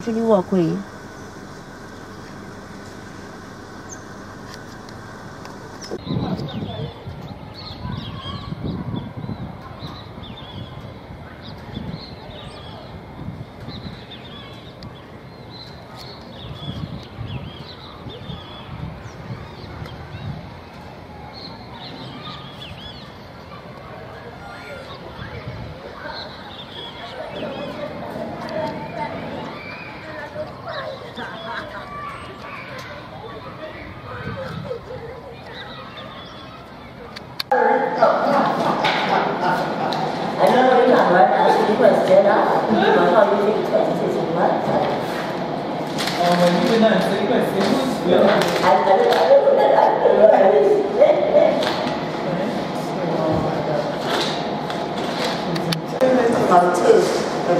Actually walkway.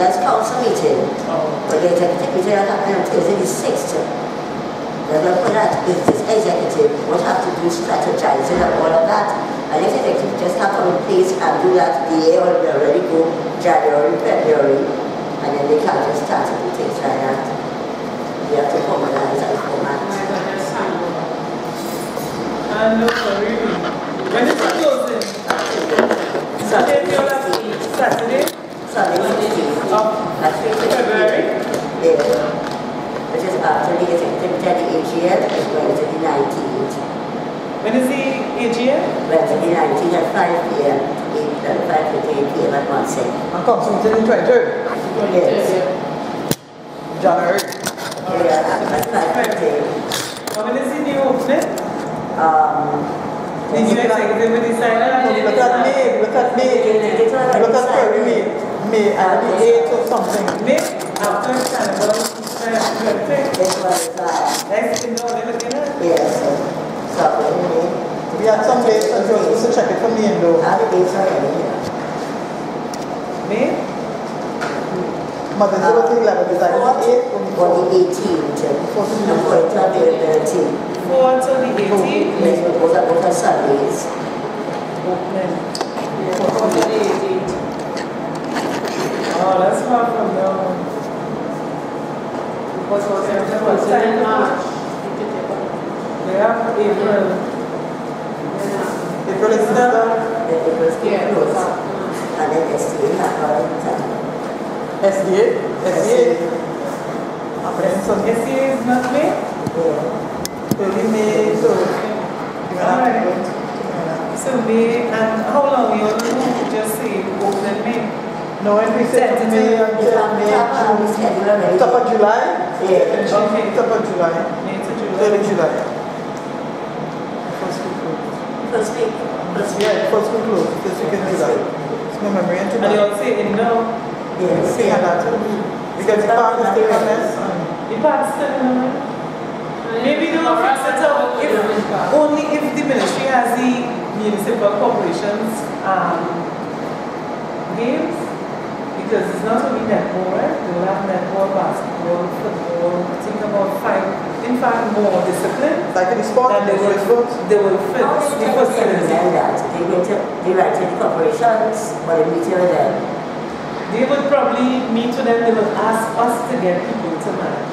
That's council meeting. But the executive meeting will happen on Tuesday the 6th. For that, if this executive will have to do strategizing and all of that, and this executive just have to replace and do that the year will be already go January, February, and then they can't just start to do things like that. We have to formalize and format. And no, really. When is it closing? Saturday? Sunday, 15th. February? Yeah. Which is after the AGM, as well as the 19th. When is the AGM? Wednesday the 19th at 5 p.m. 5 to 8 p.m. at 1 second. And council meeting in 23rd? Yes. January? Yeah, at 5 to 8. When is the new opening? Did you executive with the sign? Look at May. Look at May. May and the 8th or something. May? After Carnival? Next thing, no, never get it? Yes. So, we had some dates and we were supposed to check it for me and though. how the dates are here? May? Mother's Day was the 11th, is that the 8th? Or the 18th. Before the 13th. 4 till the 18th? Yes, both are Sundays. Opening. 4 till the 18th. Oh, that's far from now. What was it? March. They have April. April is Easter. It was close. And then SDA happened. SDA? SDA? SDA is not May? Yeah. Early May, so Alright. So May, and how long you will just say open May? no, when we say May until May, June, top of July? Yeah. Okay. Top of July. May to July. Early July. First week close. First week. Yeah, first week close. First week in July. It's my memory and And you all say indoor? Yes. yeah, that too. Because the park is still a mess. The park's still in the maybe they will fix it up only if the ministry has the municipal corporations games, because it's not only netball, right? They will have netball, basketball, football, I think about 5, in fact more disciplines. Like in the sport, that they will fix the facility. They write to the corporations, or they meet with them. They would probably meet with them, they would ask us to get people to manage.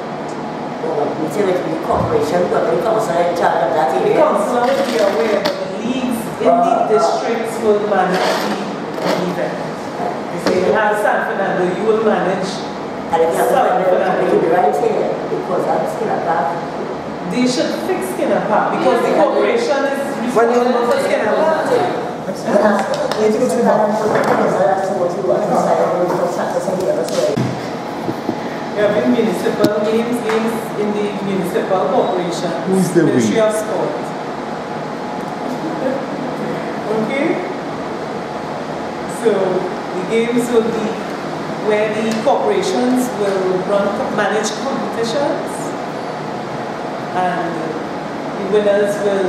Meeting with the corporation, but the council in charge of that area. The council would be aware, but the leagues in the districts will manage the event. So you have San Fernando, you will manage And if you have San Fernando. to be right here, because I'm still at that. They should fix Skinner Park because the corporation is responsible for Skinner Park. You have municipal games in the municipal corporation. Who's the Ministry of Sport. Okay? So the games will be where the corporations will manage competitions and the winners will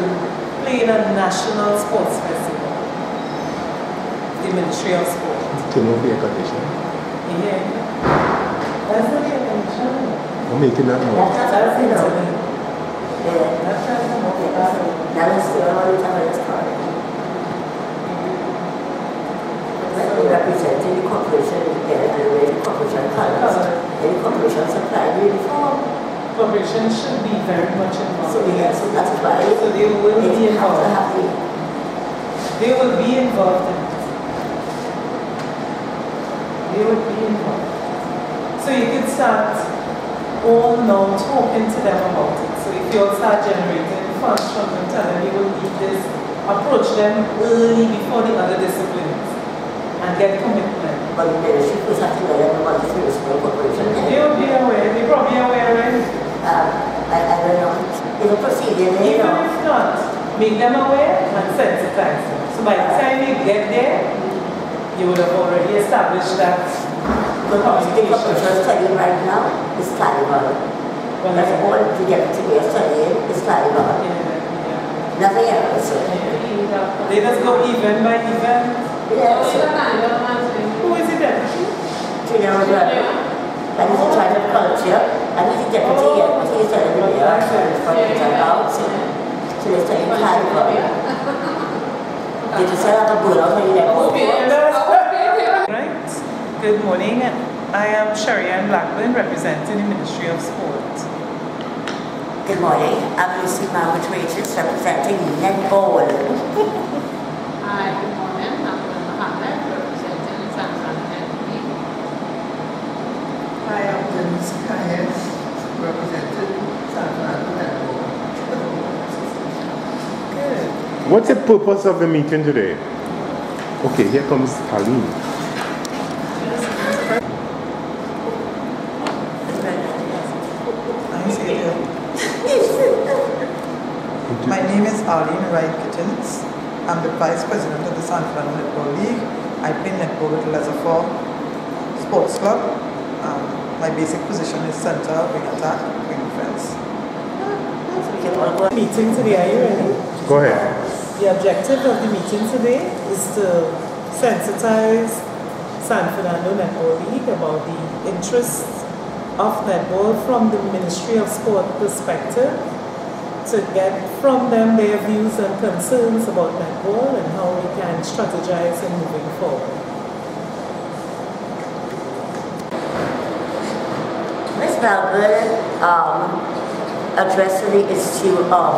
play in a national sports festival. The Ministry of Sport. To know the condition. Yeah. That's not the condition. I'm making that noise. That's it. Yeah. That's That is the only time I just called it. representing the corporation again, and the corporation colors. And the corporation supply the uniform. Corporation should be very much involved. So yes, that's why So they will be involved. They will be involved in it. They will be involved. So you can start all now talking to them about it. So if you all start generating funds from them, tell them you will need this, approach them early before the other disciplines and get commitment. But the ministry was actually let them about this municipal corporation. They will be aware, they're probably aware already. I don't know. It's a procedure, they Even know. if not, make them aware and sensitize them. So by the time you get there, you would have already established that The corporation studying right now is Taliban. That's all the deputy we are studying is Taliban. Nothing else. They just go event by event. Yes. Who is it then? Trinidad. And he's in charge of culture. And he's the deputy here, but he's telling me here. So they're studying Taliban. Did you set up a board out when you left? Right. Good morning. I am Cayenne Blackburn, representing the Ministry of Sport. Good morning. I'm Regis, representing Netball. Hi, good morning. I'm Wilma, Hamlet, representing San Fernando Netball League. Hi, I'm Denise, Cayenne, representing San Fernando Netball. Good. What's the purpose of the meeting today? Okay, here comes Arlene. My name is Arlene Wright Gittens. I'm the Vice President of the San Fernando Netball League. I play netball with Leatherford Sports Club. My basic position is center, wing attack, wing defense. Meeting today, are you ready? Go ahead. The objective of the meeting today is to sensitize San Fernando Netball League about the interests of netball from the Ministry of Sport perspective, to get from them their views and concerns about netball and how we can strategize in moving forward. Ms. Blackburn addressed the issue of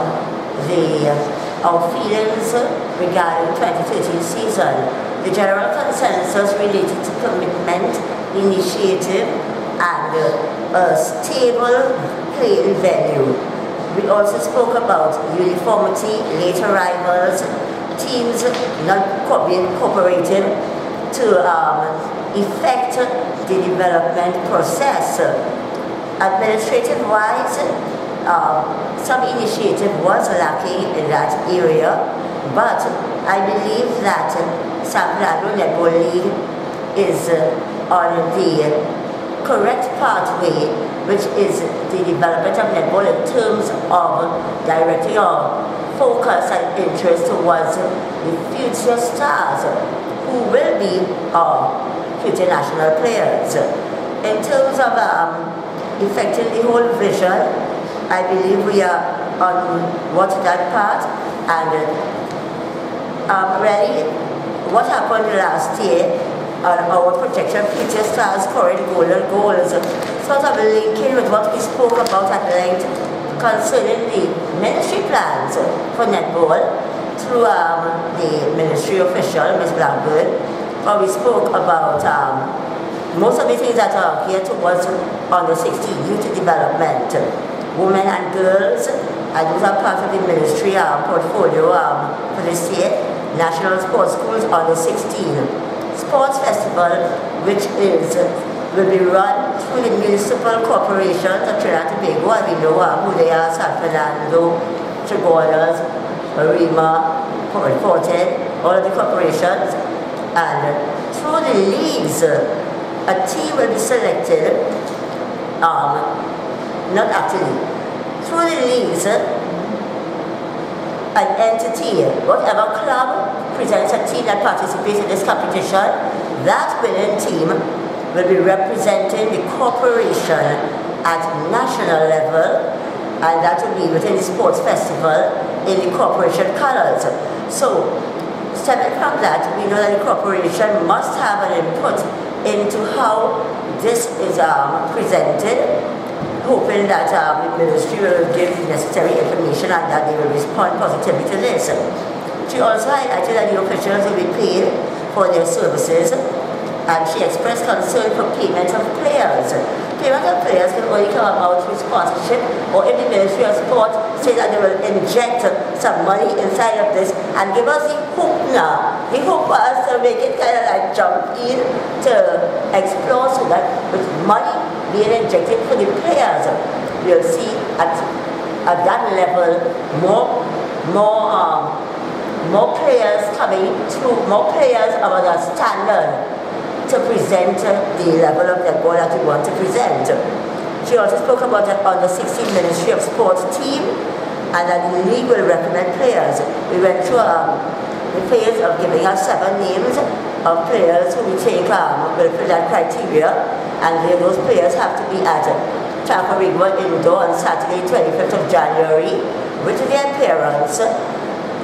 our feelings regarding 2013 season. The general consensus related to commitment, initiative, and a stable playing venue. We also spoke about uniformity, late arrivals, teams not being cooperative to effect the development process. Administrative-wise, some initiative was lacking in that area, but I believe that San Fernando Netball League is on the correct pathway, which is the development of netball in terms of directing our focus and interest towards the future stars who will be our future national players. In terms of effecting the whole vision, I believe we are on that path, and really what happened last year on our projection, future stars scoring golden goals, sort of linking with what we spoke about at length concerning the ministry plans for netball through the ministry official, Ms. Blackburn, where we spoke about most of the things that are geared towards under 16 youth development, women and girls, and those are part of the ministry portfolio for this year, National Sports Schools under 16. Sports Festival, which will be run through the municipal corporations of Trinidad and Tobago, and we know who they are: San Fernando, Trigonas, Rima, Ported, all of the corporations. And through the leagues, a team will be selected, not actually, through the leagues, an entity, whatever club presents a team that participates in this competition, that winning team will be representing the corporation at national level, and that will be within the sports festival in the corporation colors. So Stemming from that, we know that the corporation must have an input into how this is presented, hoping that the ministry will give necessary information and that they will respond positively to this. She also highlighted that the officials will be paid for their services, and she expressed concern for payment of players. Payment of players can only come about through sponsorship, or if the Ministry of Sport say that they will inject some money inside of this and give us the hope now. The hope for us to make it kind of like jump in to explore, so that with money being injected for the players, we'll see at that level more players coming through, more players of a standard to present the level of netball that we want to present. She also spoke about the under-16 Ministry of Sport team, and that the league will recommend players. We went through the phase of giving us 7 names of players who we think will fit that criteria, and those players have to be at Tobago indoor on Saturday, 25th of January, with their parents.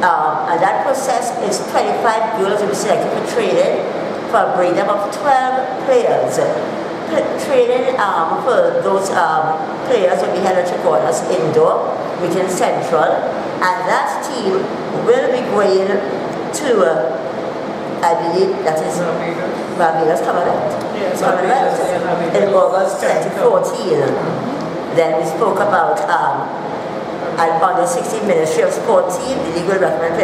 And that process is 25 girls will be selected for training for a breakdown of 12 players. Training for those players will be held at Chiconas Indoor, within Central, and that team will be going to, I believe that is Barbados, Hamlet, in August 2014. Then we spoke about an under-16 Ministry of Sport team, the legal recommend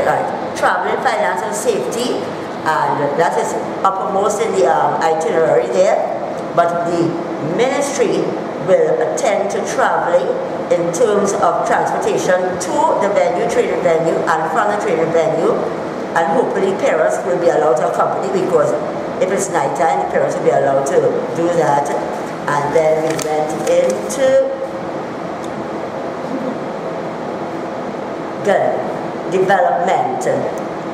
traveling, finance and safety, and that is uppermost in the itinerary there. But the ministry will attend to traveling in terms of transportation to the venue, training venue, and from the training venue, and hopefully parents will be allowed to accompany, because if it's night time, the parents will be allowed to do that. And then we went into the development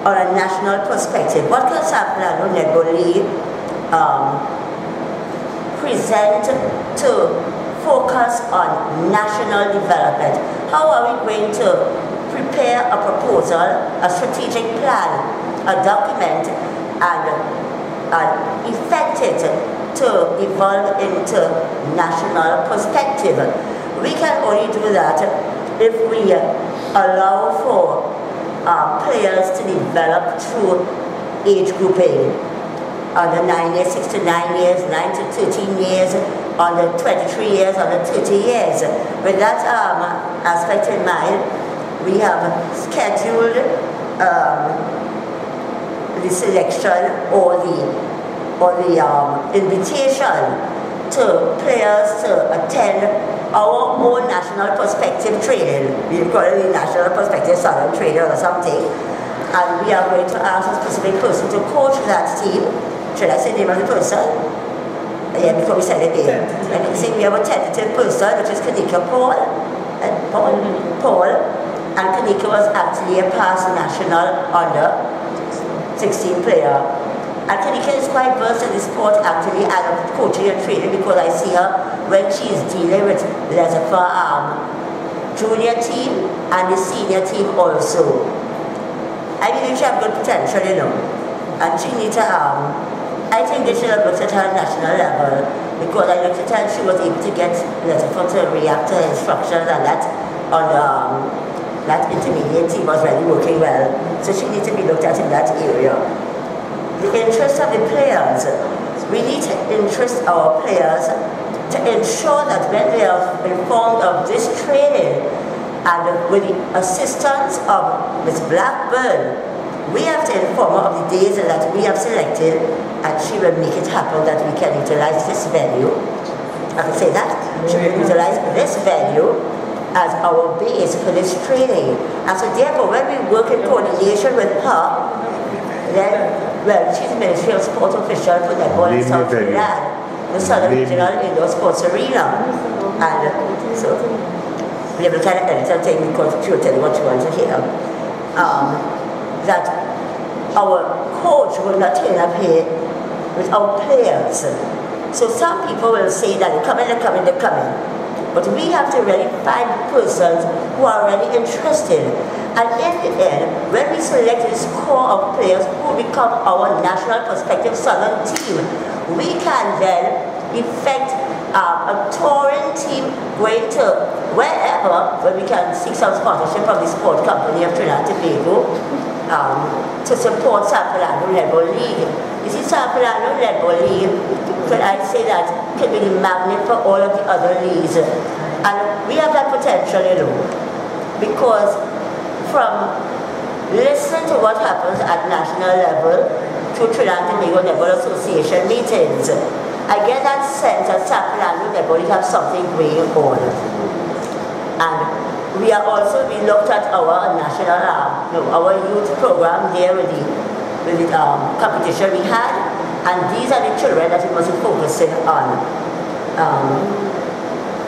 on a national perspective. What can San Fernando Netball League present to focus on national development? How are we going to prepare a proposal, a strategic plan, a document, and effect it to evolve into national perspective? We can only do that if we allow for players to develop through age grouping. Under 9 years, 6 to 9 years, 9 to 13 years, under 23 years, under 30 years. With that aspect in mind, we have scheduled the selection or the invitation to players to attend our own national perspective training. We call it the National Perspective Southern Training or something. And we are going to ask a specific person to coach that team. Should I say the name of the person? Yeah, before we say the name. I can say we have a tentative person, which is Kanika Paul. And Kanika was actually a past national under 16 player. And Kanika is quite versed in the sport actually, and coaching and training, because I see her when she is dealing with junior team and the senior team also. I believe she has good potential, you know. And she needs to, I think they should have looked at her national level, because I looked at her and she was able to get to react to instructions, and that on that intermediate team was really working well. So she needs to be looked at in that area. The interest of the players. We need to interest our players to ensure that when they are informed of this training, and with the assistance of Ms. Blackburn, we have to inform her of the days that we have selected, and she will make it happen that we can utilize this venue. I can say that. She will utilize this venue as our base for this training. And so therefore, when we work in coordination with her, then, well, she's Ministry of Sport official for netball in San Fernando, the Southern Regional Indoor Sports Arena. And so, we have a kind of editor thing, because she will tell you what you want to hear. That our coach will not turn up here with our players. So some people will say that they're coming. But we have to really find persons who are really interested. And in the end, when we select this core of players who become our national prospective southern team, we can then effect a touring team going to wherever where we can seek some sponsorship from the sport company of Trinidad and Tobago to support San Fernando Netball League. You see, San Fernando Netball League, could I say that, could be the magnet for all of the other leagues. And we have that potential, you know, because from listening to what happens at national level through Trinidad and Tobago Netball Association meetings, I get that sense that San Fernando Netball League have something going on. And we are also, we looked at our national, our youth program there with the competition we had, and these are the children that we must be focusing on.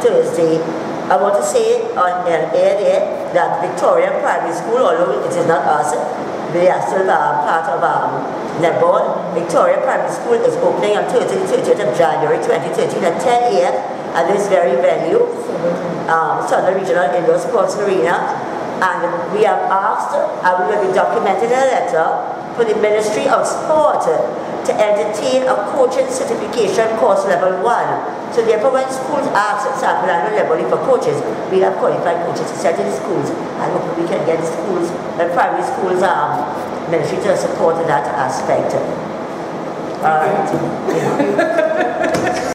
Thursday, I want to say on air there that Victoria Primary School, although it is not us, they are still part of netball. Victoria Primary School is opening on Thursday, 30th of January 2013 at 10 a.m. at this very venue, Southern Regional Indoor Sports Arena. And we have asked, and we will be documenting a letter for the Ministry of Sport to entertain a coaching certification course level 1. So therefore, when schools ask San Fernando Netball League for coaches, we have qualified coaches to send to the schools, and hopefully we can get the schools, the primary schools ministry to support that aspect. All right.